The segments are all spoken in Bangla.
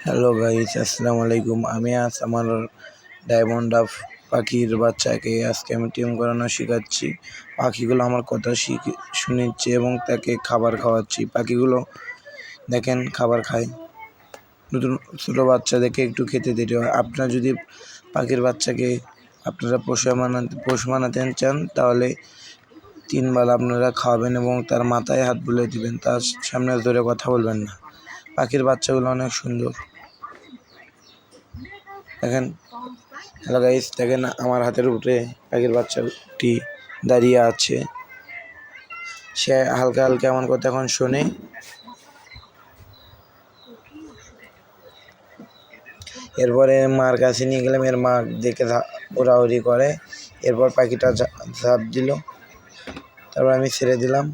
হ্যালো গাইস, আসসালামু আলাইকুম। আমি আজ আমার ডায়মন্ড ডাব পাখির বাচ্চাকে আজকে আমি টিম করানো শেখাচ্ছি। পাখিগুলো আমার কথা শুনিচ্ছে এবং তাকে খাবার খাওয়াচ্ছি। পাখিগুলো দেখেন খাবার খায়। নতুন ছোটো বাচ্চাদেরকে একটু খেতে দিতে হয়। আপনারা যদি পাখির বাচ্চাকে আপনারা পোষ মানাতে চান তাহলে 3 বেলা আপনারা খাওয়াবেন এবং তার মাথায় হাত বুলিয়ে দিবেন, তার সামনে ধরে কথা বলবেন না। পাখির বাচ্চাগুলো অনেক সুন্দর। দেখেন, হ্যালো গাইস, দেখেন আমার হাতের উপরে পাখির বাচ্চাটি দাঁড়িয়ে আছে। সে হালকা হালকা আমার কথা এখন শোনে। এরপরে মার কাছে নিয়ে গেলাম, এর মা দেখে ওড়াউড়ি করে। এরপর পাখিটা ঝাঁপ দিল, তারপর আমি ছেড়ে দিলাম।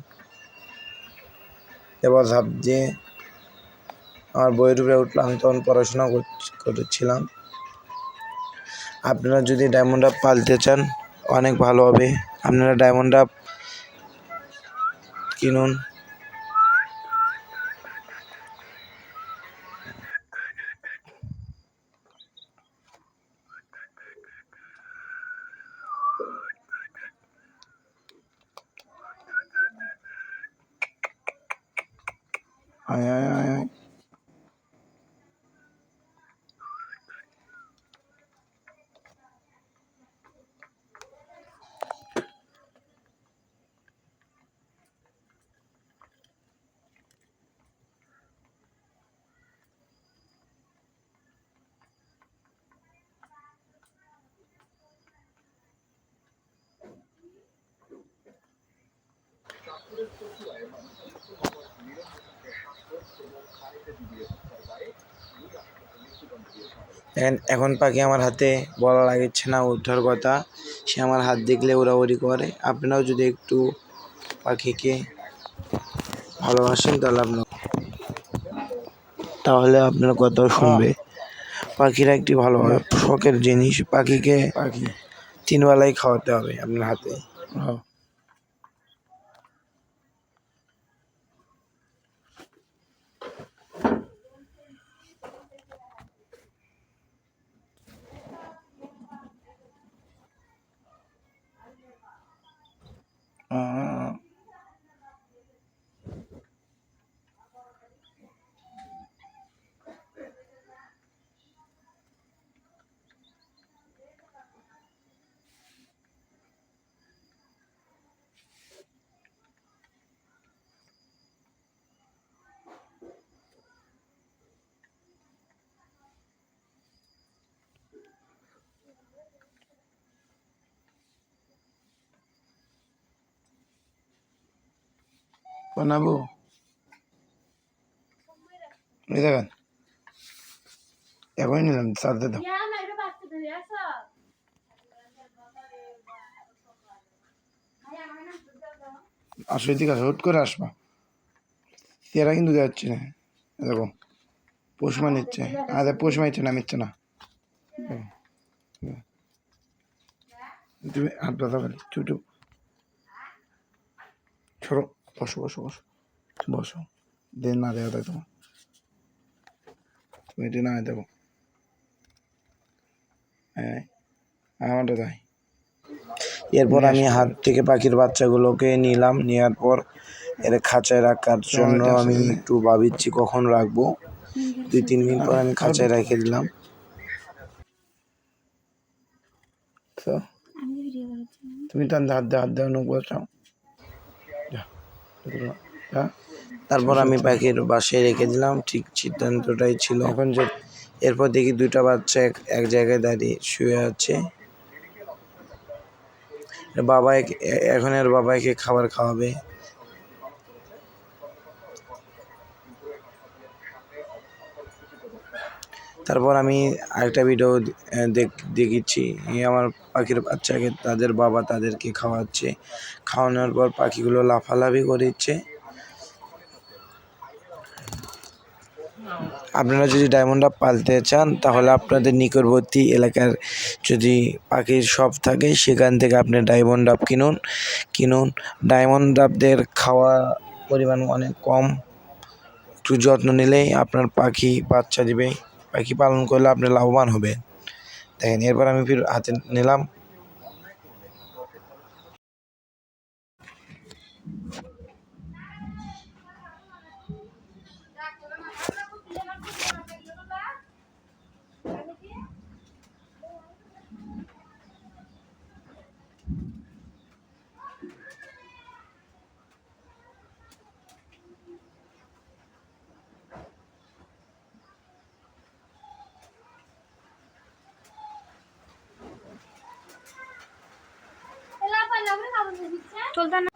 এবার ঝাঁপ দিয়ে আমার বইয়ের উপরে উঠলো। আমি তখন পড়াশোনা করছিলাম। আপনারা যদি ডায়মন্ড ডাব পালতে চান অনেক ভালো হবে। আপনারা ডায়মন্ড ডাব কিনুন। আয় আয় আয় আয়। এখন পাখি আমার হাতে বলা লাগছে না ওঠার কথা, সে আমার হাত দেখলে উড়াউড়ি করে। আপনারাও যদি একটু পাখিকে ভালোবাসেন তাহলে আপনার কথাও শুনবে। পাখিরা একটি ভালো শখের জিনিস। পাখি 3 বেলায় খাওয়াতে হবে আপনার হাতে। বানাবো এই দেখেন, এখনই নিলাম, সাথে দাও। আসো এদিকে, আসো, হুট করে আসবা। এরা কিন্তু যাচ্ছে না, দেখো পোষমা নিচ্ছে। পোষ মাইছে না, মিচ্ছে না। তুমি হাত ব্যথা করে চুটু ছড়ো। বসো বসো বসো বসো। দেন না দেওয়া তাই তোমার, তুমি এটি না দেবো। হ্যাঁ, আমারটা তাই। এরপর আমি হাত থেকে পাখির বাচ্চাগুলোকে নিলাম। নেওয়ার পর এর খাঁচায় রাখার জন্য আমি একটু ভাবছি কখন রাখবো। 2-3 মিনিট পর আমি খাঁচায় রেখে দিলাম। তুমি তো হাত দেওয়া নখ বসাও। তারপর আমি পাখির বাসায় রেখে দিলাম। ঠিক সিদ্ধান্তটাই ছিল। এরপর দেখি 2টা বাচ্চা এক জায়গায় দাঁড়িয়ে শুয়ে আছে। এখন এর বাবাকে খাবার খাওয়াবে। তারপর আমি আরেকটা ভিডিও দেখেছি, আমার পাখির বাচ্চাকে তাদের বাবা তাদেরকে খাওয়াচ্ছে। খাওয়ানোর পর পাখিগুলো লাফালাফি করছে। আপনারা যদি ডায়মন্ড ডাব পালতে চান তাহলে আপনাদের নিকটবর্তী এলাকার যদি পাখির শপ থাকে সেখান থেকে আপনি ডায়মন্ড ডাব কিনুন। ডায়মন্ড ডাবদের খাওয়া পরিমাণ অনেক কম। একটু যত্ন নিলেই আপনার পাখি বাচ্চা দিবে। পাখি পালন করলে আপনি লাভবান হবেন। দেখেন এরপর আমি ফির হাতে নিলাম। চলতে না